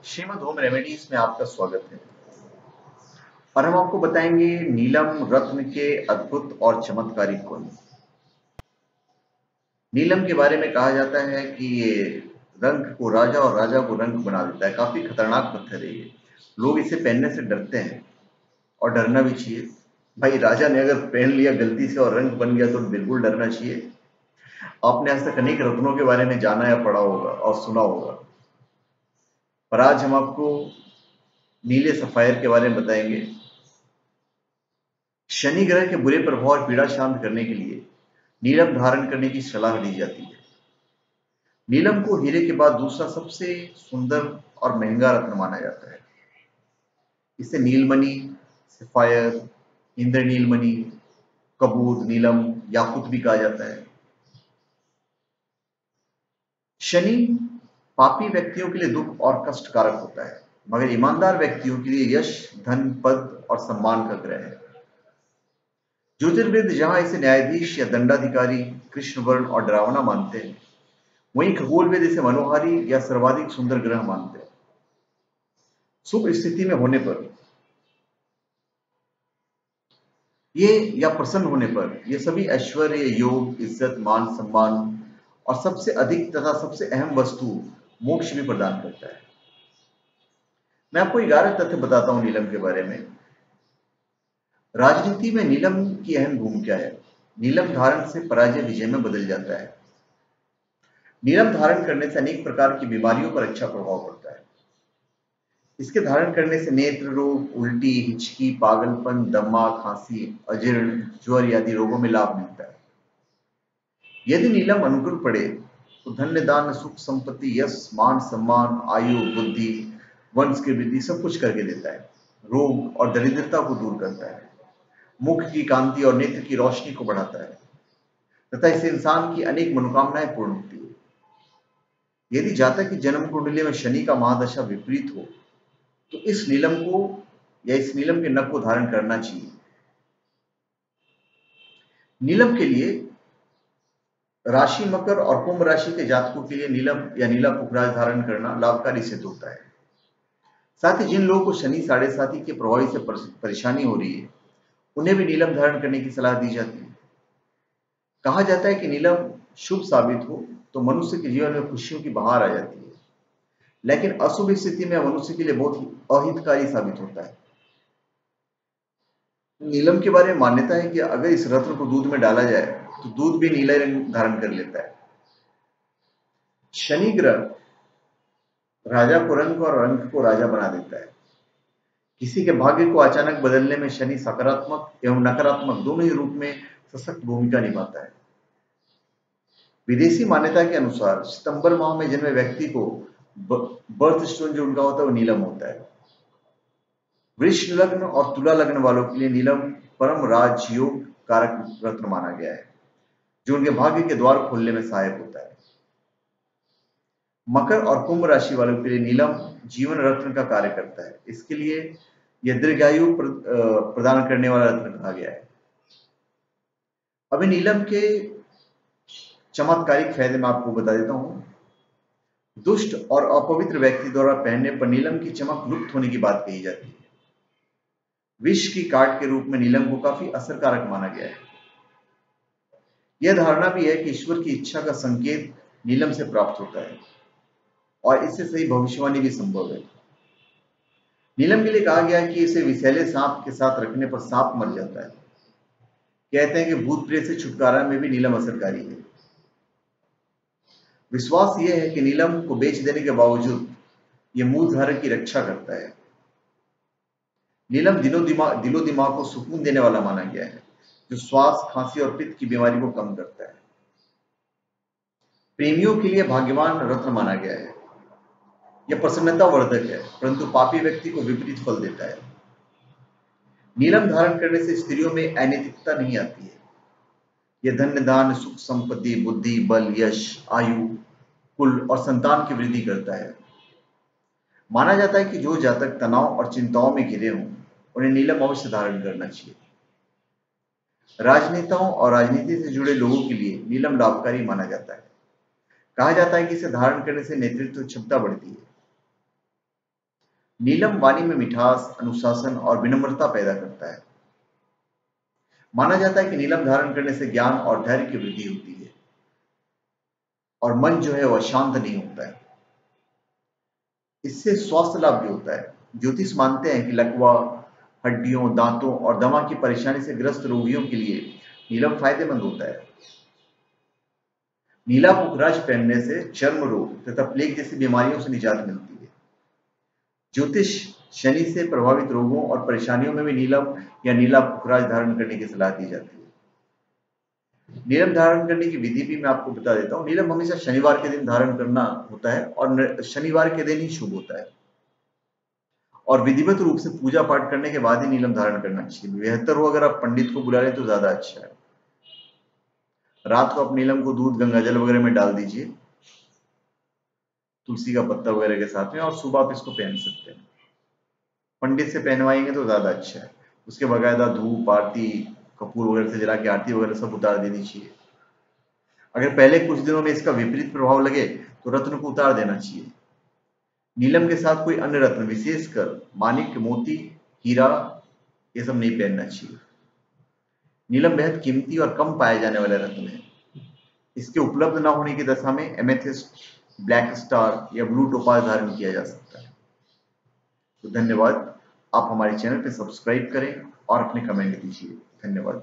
Shrimad home remedies में आपका स्वागत है। और हम आपको बताएंगे नीलम रत्न के अद्भुत और चमत्कारिक गुण। नीलम के बारे में कहा जाता है कि ये रंग को राजा और राजा को रंग बना देता है। काफी खतरनाक पत्थर है ये। लोग इसे पहनने से डरते हैं और डरना भी चाहिए। भाई, राजा ने अगर पहन लिया गलती से और रंग बन गया तो बिल्कुल डरना चाहिए। आपने आज तक अनेक रत्नों के बारे में जाना या पढ़ा होगा और सुना होगा, पर आज हम आपको नीले सफायर के बारे में बताएंगे। शनि ग्रह के बुरे प्रभाव और पीड़ा शांत करने के लिए नीलम धारण करने की सलाह दी जाती है। नीलम को हीरे के बाद दूसरा सबसे सुंदर और महंगा रत्न माना जाता है। इसे नीलमणि, सफायर, इंद्रनीलमणि, कबूत, नीलम, याकुत भी कहा जाता है। शनि पापी व्यक्तियों के लिए दुख और कष्ट कारक होता है, मगर ईमानदार व्यक्तियों के लिए यश, धन, पद और सम्मान का ग्रह है। ज्योतिर्विद जहां इसे न्यायाधीश या दंडाधिकारी, कृष्ण वर्ण और डरावना मानते हैं, वहीं खगोलविद इसे मनोहारी या सर्वाधिक सुंदर ग्रह मानते हैं। शुभ स्थिति में होने पर ये या प्रसन्न होने पर ये सभी ऐश्वर्य, योग, इज्जत, मान, सम्मान और सबसे अधिक तथा सबसे अहम वस्तु मोक्ष भी प्रदान करता है। मैं आपको 11 तथ्य बताता हूं नीलम के बारे में। राजनीति में नीलम की अहम भूमिका है। नीलम धारण से पराजय विजय में बदल जाता है। नीलम धारण करने से अनेक प्रकार की बीमारियों पर अच्छा प्रभाव पड़ता है। इसके धारण करने से नेत्र रोग, उल्टी, हिचकी, पागलपन, दमा, खांसी, अजीर्ण, ज्वर आदि रोगों में लाभ मिलता है। यदि नीलम अनुकूल पड़े तो धन्य, दान, सुख, संपत्ति, यश, मान, सम्मान, आयु, बुद्धि, वंश की वृद्धि सब कुछ करके देता है। रोग और दरिद्रता को दूर करता है। मुख की कांति और नेत्र की रोशनी को बढ़ाता है तथा इससे इंसान की अनेक मनोकामनाएं पूर्ण होती है। यदि जातक की जन्म कुंडली में शनि का महादशा विपरीत हो तो इस नीलम को या इस नीलम के नख को धारण करना चाहिए। नीलम के लिए राशि मकर और कुंभ राशि के जातकों के लिए नीलम या नीला पुखराज धारण करना लाभकारी सिद्ध होता है। साथ ही जिन लोगों को शनि साढ़े साथी के प्रभावी से परेशानी हो रही है, उन्हें भी नीलम धारण करने की सलाह दी जाती है। कहा जाता है कि नीलम शुभ साबित हो तो मनुष्य के जीवन में खुशियों की बहार आ जाती है, लेकिन अशुभ स्थिति में मनुष्य के लिए बहुत ही अहितकारी साबित होता है। नीलम के बारे में मान्यता है कि अगर इस रत्न को दूध में डाला जाए तो दूध भी नीला रंग धारण कर लेता है। शनि ग्रह राजा को रंग और रंग को राजा बना देता है। किसी के भाग्य को अचानक बदलने में शनि सकारात्मक एवं नकारात्मक दोनों ही रूप में सशक्त भूमिका निभाता है। विदेशी मान्यता के अनुसार सितंबर माह में जन्मे व्यक्ति को बर्थ स्टोन जो उनका होता है वो नीलम होता है। वृष लग्न और तुला लग्न वालों के लिए नीलम परम राजयोग कारक रत्न माना गया है, जो उनके भाग्य के द्वार खोलने में सहायक होता है। मकर और कुंभ राशि वालों के लिए नीलम जीवन रत्न का कार्य करता है। इसके लिए यह दीर्घायु प्रदान करने वाला रत्न कहा गया है। अभी नीलम के चमत्कारिक फायदे मैं आपको बता देता हूं। दुष्ट और अपवित्र व्यक्ति द्वारा पहनने पर नीलम की चमक लुप्त होने की बात कही जाती है। विष की काट के रूप में नीलम को काफी असरकारक माना गया है। यह धारणा भी है कि ईश्वर की इच्छा का संकेत नीलम से प्राप्त होता है और इससे सही भविष्यवाणी भी संभव है। नीलम के लिए कहा गया है कि इसे विषैले सांप के साथ रखने पर सांप मर जाता है। कहते हैं कि भूत प्रेत से छुटकारा में भी नीलम असरकारी है। विश्वास यह है कि नीलम को बेच देने के बावजूद यह मूल धारक की रक्षा करता है। नीलम दिलो दिमाग को सुकून देने वाला माना गया है, जो श्वास, खांसी और पित्त की बीमारी को कम करता है। प्रेमियों के लिए भाग्यवान रत्न माना गया है। यह प्रसन्नता वर्धक है, परंतु पापी व्यक्ति को विपरीत फल देता है। नीलम धारण करने से स्त्रियों में अनैतिकता नहीं आती है। यह धन्य, दान, सुख, संपत्ति, बुद्धि, बल, यश, आयु, कुल और संतान की वृद्धि करता है। माना जाता है कि जो जातक तनाव और चिंताओं में घिरे हों, उन्हें नीलम अवश्य धारण करना चाहिए। राजनेताओं और राजनीति से जुड़े लोगों के लिए नीलम लाभकारी माना जाता है। कहा जाता है कि इसे धारण करने से नेतृत्व क्षमता बढ़ती है। नीलम वाणी में मिठास, अनुशासन और विनम्रता पैदा करता है। माना जाता है कि नीलम धारण करने से ज्ञान और धैर्य की वृद्धि होती है और मन जो है वह शांत नहीं होता है। इससे स्वास्थ्य लाभ भी होता है। ज्योतिष मानते हैं कि लकवा, हड्डियों, दांतों और दमा की परेशानी से ग्रस्त रोगियों के लिए नीलम फायदेमंद होता है। नीला पुखराज पहनने से चर्म रोग तथा प्लेग जैसी बीमारियों से निजात मिलती है। ज्योतिष शनि से प्रभावित रोगों और परेशानियों में भी नीलम या नीला पुखराज धारण करने की सलाह दी जाती है। नीलम धारण करने की विधि भी मैं आपको बता देता हूँ। नीलम हमेशा शनिवार के दिन धारण करना होता है और शनिवार के दिन ही शुभ होता है और विधिवत रूप से पूजा पाठ करने के बाद ही नीलम धारण करना चाहिए। बेहतर हो अगर आप पंडित को बुला लें तो ज्यादा अच्छा है। रात को आप नीलम को दूध, गंगाजल वगैरह में डाल दीजिए, तुलसी का पत्ता वगैरह के साथ में, और सुबह आप इसको पहन सकते हैं। पंडित से पहनवाएंगे तो ज्यादा अच्छा है। उसके बकायदा धूप, आरती, कपूर वगैरह से जला के आरती वगैरह सब उतार देनी चाहिए। अगर पहले कुछ दिनों में इसका विपरीत प्रभाव लगे तो रत्न को उतार देना चाहिए। नीलम के साथ कोई अन्य रत्न, विशेषकर माणिक, मोती, हीरा, ये सब नहीं पहनना चाहिए। नीलम बेहद कीमती और कम पाए जाने वाले रत्न है। इसके उपलब्ध न होने की दशा में एमेथिस्ट, ब्लैक स्टार या ब्लू टोपाज धारण किया जा सकता है। तो धन्यवाद। आप हमारे चैनल पे सब्सक्राइब करें और अपने कमेंट दीजिए। धन्यवाद।